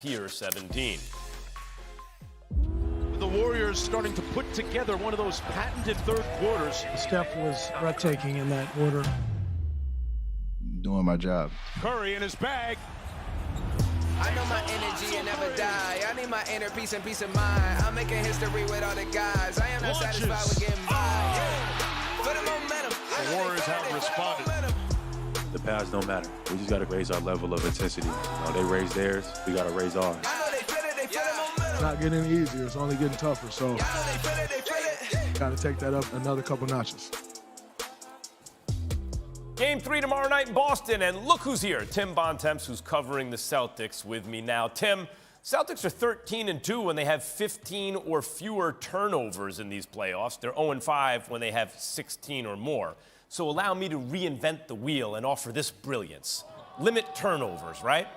Pier 17. The Warriors starting to put together one of those patented third quarters. Steph was breathtaking in that order. Doing my job. Curry in his bag. I know my energy and never die. I need my inner peace and peace of mind. I'm making history with all the guys. I am not satisfied with getting by. For the momentum. The Warriors haven't responded. The pass don't matter. We just got to raise our level of intensity. They raise theirs, we got to raise ours. I know they feel it, they feel the momentum. It's not getting any easier. It's only getting tougher. So, I know they feel it, they feel it. got to take that up another couple notches. Game 3 tomorrow night in Boston, and look who's here. Tim Bontemps, who's covering the Celtics with me now. Tim, Celtics are 13-2 when they have 15 or fewer turnovers in these playoffs. They're 0-5 when they have 16 or more. So allow me to reinvent the wheel and offer this brilliance. Limit turnovers, right?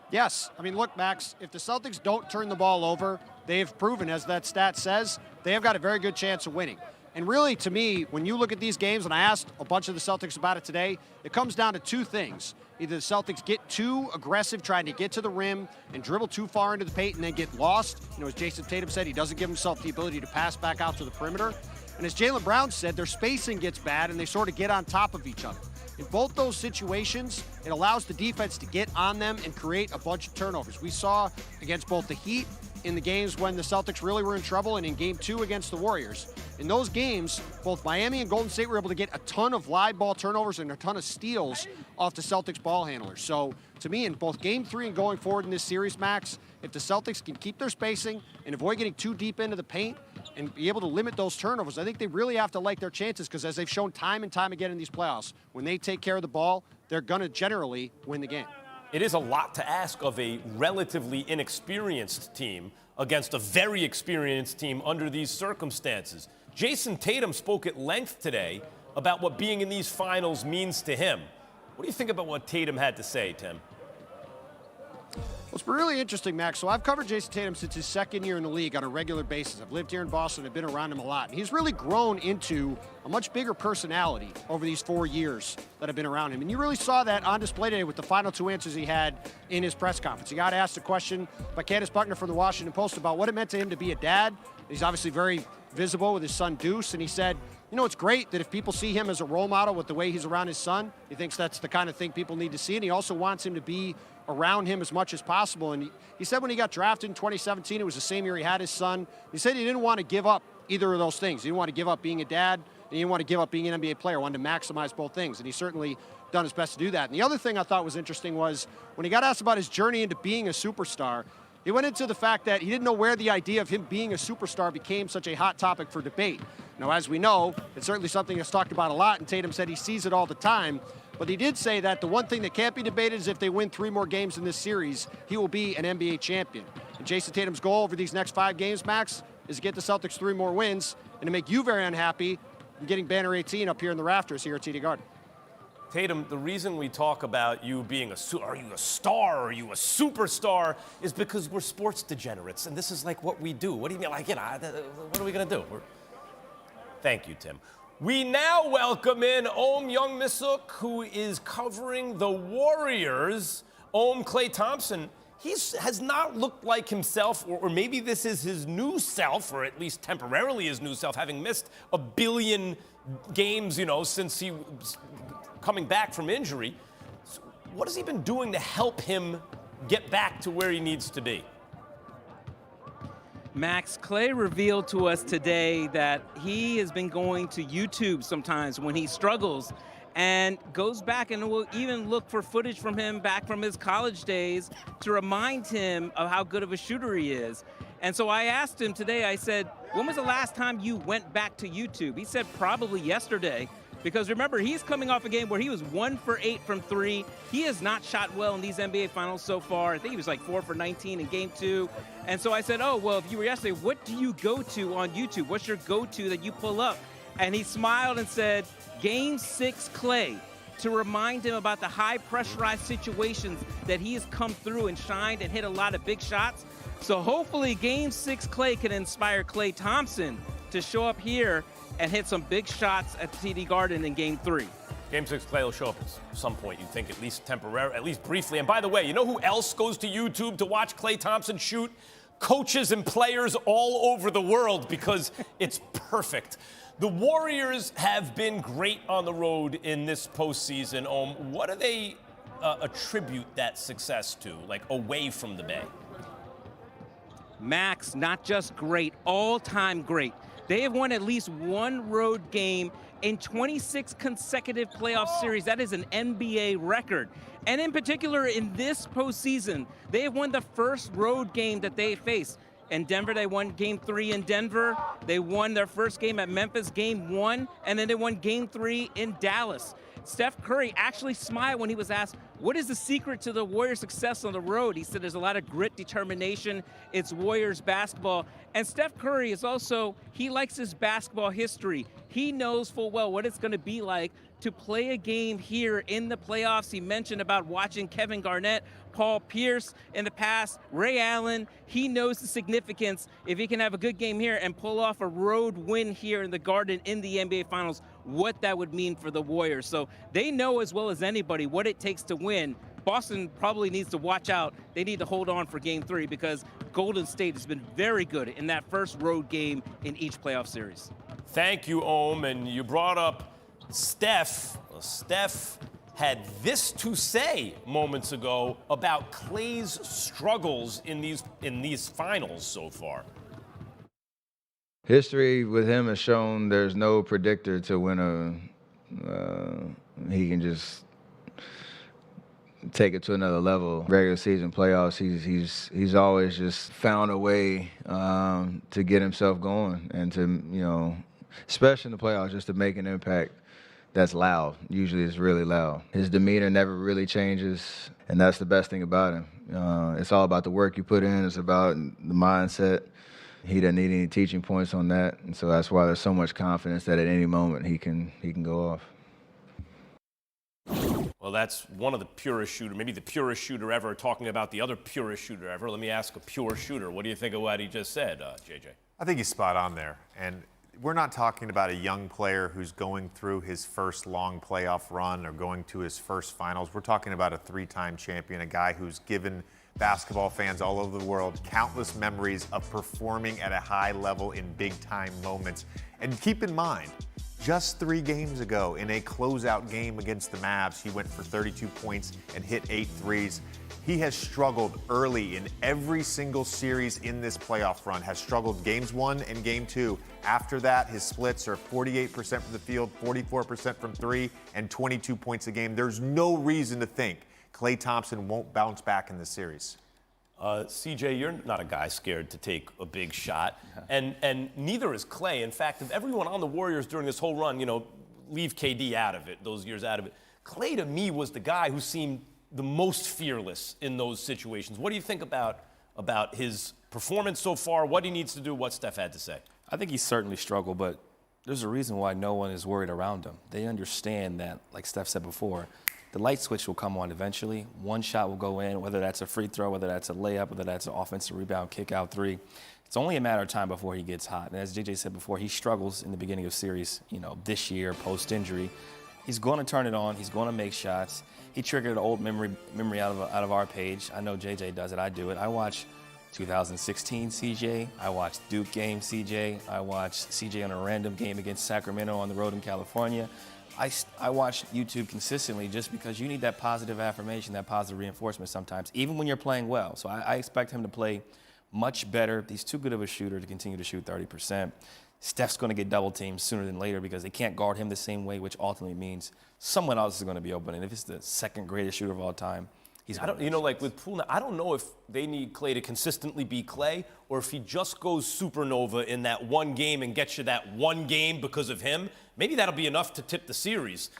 Yes. I mean, look, Max, if the Celtics don't turn the ball over, they have proven, as that stat says, they have got a very good chance of winning. And really, to me, when you look at these games, and I asked a bunch of the Celtics about it today, it comes down to two things. Either the Celtics get too aggressive trying to get to the rim and dribble too far into the paint and then get lost. You know, as Jason Tatum said, he doesn't give himself the ability to pass back out to the perimeter. And as Jaylen Brown said, their spacing gets bad and they sort of get on top of each other. In both those situations, it allows the defense to get on them and create a bunch of turnovers. We saw against both the Heat in the games when the Celtics really were in trouble and in Game 2 against the Warriors. In those games, both Miami and Golden State were able to get a ton of live ball turnovers and a ton of steals off the Celtics ball handlers. So to me, in both Game 3 and going forward in this series, Max, if the Celtics can keep their spacing and avoid getting too deep into the paint and be able to limit those turnovers, I think they really have to like their chances because as they've shown time and time again in these playoffs, when they take care of the ball, they're going to generally win the game. It is a lot to ask of a relatively inexperienced team against a very experienced team under these circumstances. Jason Tatum spoke at length today about what being in these finals means to him. What do you think about what Tatum had to say, Tim? Well, it's been really interesting, Max. So I've covered Jason Tatum since his second year in the league on a regular basis. I've lived here in Boston. I've been around him a lot. And he's really grown into a much bigger personality over these 4 years that I've been around him. And you really saw that on display today with the final two answers he had in his press conference. He got asked a question by Candace Buckner from the Washington Post about what it meant to him to be a dad. He's obviously very visible with his son Deuce. And he said, you know, it's great that if people see him as a role model with the way he's around his son, he thinks that's the kind of thing people need to see. And he also wants him to be around him as much as possible. And he said when he got drafted in 2017, it was the same year he had his son. He said he didn't want to give up either of those things. He didn't want to give up being a dad, and he didn't want to give up being an NBA player. He wanted to maximize both things, and he's certainly done his best to do that. And the other thing I thought was interesting was when he got asked about his journey into being a superstar, he went into the fact that he didn't know where the idea of him being a superstar became such a hot topic for debate. Now, as we know, it's certainly something that's talked about a lot, and Tatum said he sees it all the time. But he did say that the one thing that can't be debated is if they win 3 more games in this series, he will be an NBA champion. And Jason Tatum's goal over these next 5 games, Max, is to get the Celtics 3 more wins and to make you very unhappy in getting banner 18 up here in the rafters here at TD Garden. Tatum, the reason we talk about you being are you a star, are you a superstar, is because we're sports degenerates, and this is like what we do. What do you mean, like, you know, what are we going to do? Thank you, Tim. We now welcome in Om Young-Misuk, who is covering the Warriors. Klay Thompson, he has not looked like himself, or maybe this is his new self, or at least temporarily his new self, having missed 1 billion games, you know, since he was coming back from injury. So what has he been doing to help him get back to where he needs to be? Max, Klay revealed to us today that he has been going to YouTube sometimes when he struggles and goes back and will even look for footage from him back from his college days to remind him of how good of a shooter he is. And so I asked him today, I said, when was the last time you went back to YouTube? He said probably yesterday. Because remember, he's coming off a game where he was 1 for 8 from 3. He has not shot well in these NBA Finals so far. I think he was like 4 for 19 in Game 2. And so I said, oh, well, if you were yesterday, what do you go to on YouTube? What's your go-to that you pull up? And he smiled and said, Game 6 Klay, to remind him about the high pressurized situations that he has come through and shined and hit a lot of big shots. So hopefully Game 6 Klay can inspire Klay Thompson to show up here and hit some big shots at TD Garden in Game 3. Game 6, Klay will show up at some point, you think, at least temporarily, at least briefly. And by the way, you know who else goes to YouTube to watch Klay Thompson shoot? Coaches and players all over the world, because it's perfect. The Warriors have been great on the road in this postseason. What do they attribute that success to, like away from the Bay? Max, not just great, all-time great. They have won at least one road game in 26 consecutive playoff series. That is an NBA record. And in particular, in this postseason, they have won the first road game that they faced. In Denver, they won Game 3 in Denver. They won their first game at Memphis, Game 1, and then they won Game 3 in Dallas. Steph Curry actually smiled when he was asked, what is the secret to the Warriors' success on the road? He said there's a lot of grit, determination. It's Warriors basketball. And Steph Curry is also, he likes his basketball history. He knows full well what it's going to be like to play a game here in the playoffs. He mentioned about watching Kevin Garnett, Paul Pierce in the past, Ray Allen. He knows the significance if he can have a good game here and pull off a road win here in the Garden in the NBA Finals, what that would mean for the Warriors. So they know as well as anybody what it takes to win. Boston probably needs to watch out. They need to hold on for Game 3 because Golden State has been very good in that first road game in each playoff series. Thank you, Ohm. And you brought up Steph. Well, Steph had this to say moments ago about Klay's struggles in these finals so far. History with him has shown there's no predictor to when he can just take it to another level. Regular season playoffs, he's always just found a way to get himself going and to, you know, especially in the playoffs, just to make an impact that's loud. Usually it's really loud. His demeanor never really changes, and that's the best thing about him. It's all about the work you put in. It's about the mindset. He doesn't need any teaching points on that, and so that's why there's so much confidence that at any moment he can go off. Well, that's one of the purest shooter, maybe the purest shooter ever, talking about the other purest shooter ever. Let me ask a pure shooter. What do you think of what he just said, JJ? I think he's spot on there. And we're not talking about a young player who's going through his first long playoff run or going to his first finals. We're talking about a three-time champion, a guy who's given basketball fans all over the world countless memories of performing at a high level in big-time moments. And keep in mind, just 3 games ago, in a closeout game against the Mavs, he went for 32 points and hit 8 threes. He has struggled early in every single series in this playoff run, has struggled games 1 and game 2. After that, his splits are 48% from the field, 44% from 3, and 22 points a game. There's no reason to think Klay Thompson won't bounce back in this series. CJ, you're not a guy scared to take a big shot, and neither is Klay. In fact, of everyone on the Warriors during this whole run, you know, leave KD out of it, those years out of it, Klay to me was the guy who seemed the most fearless in those situations. What do you think about his performance so far, what he needs to do, what Steph had to say? I think he's certainly struggled, but there's a reason why no one is worried around him. They understand that, like Steph said before, the light switch will come on eventually. One shot will go in, whether that's a free throw, whether that's a layup, whether that's an offensive rebound, kick out 3. It's only a matter of time before he gets hot. And as JJ said before, he struggles in the beginning of series, you know, this year, post-injury. He's going to turn it on. He's going to make shots. He triggered an old memory out of our page. I know JJ does it. I do it. I watch 2016 CJ. I watch Duke game CJ. I watch CJ on a random game against Sacramento on the road in California. I watch YouTube consistently just because you need that positive affirmation, that positive reinforcement sometimes, even when you're playing well. So I expect him to play much better. He's too good of a shooter to continue to shoot 30%. Steph's going to get double teamed sooner than later because they can't guard him the same way, which ultimately means someone else is going to be open. And if it's the second greatest shooter of all time, he's going to. You know, like with Poole, I don't know if they need Klay to consistently be Klay or if he just goes supernova in that one game and gets you that one game because of him. Maybe that'll be enough to tip the series.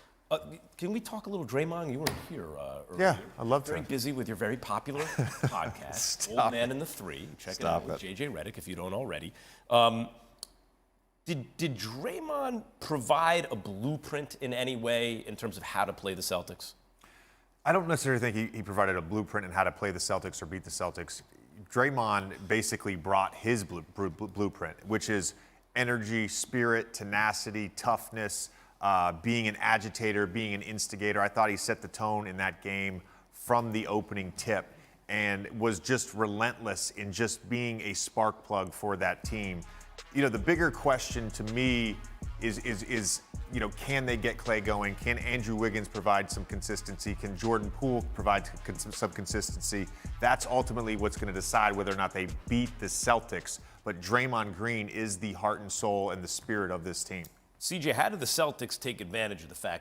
Can we talk a little Draymond? You were here earlier. Yeah, I'd love to. Very busy with your very popular podcast, Old Man in the Three. Check it out with JJ Reddick if you don't already. Did Draymond provide a blueprint in any way in terms of how to play the Celtics? I don't necessarily think he provided a blueprint in how to play the Celtics or beat the Celtics. Draymond basically brought his blueprint, which is energy, spirit, tenacity, toughness, being an agitator, being an instigator. I thought he set the tone in that game from the opening tip and was just relentless in just being a spark plug for that team. You know, the bigger question to me is you know, can they get Klay going? Can Andrew Wiggins provide some consistency? Can Jordan Poole provide some consistency? That's ultimately what's going to decide whether or not they beat the Celtics. But Draymond Green is the heart and soul and the spirit of this team. CJ, how did the Celtics take advantage of the fact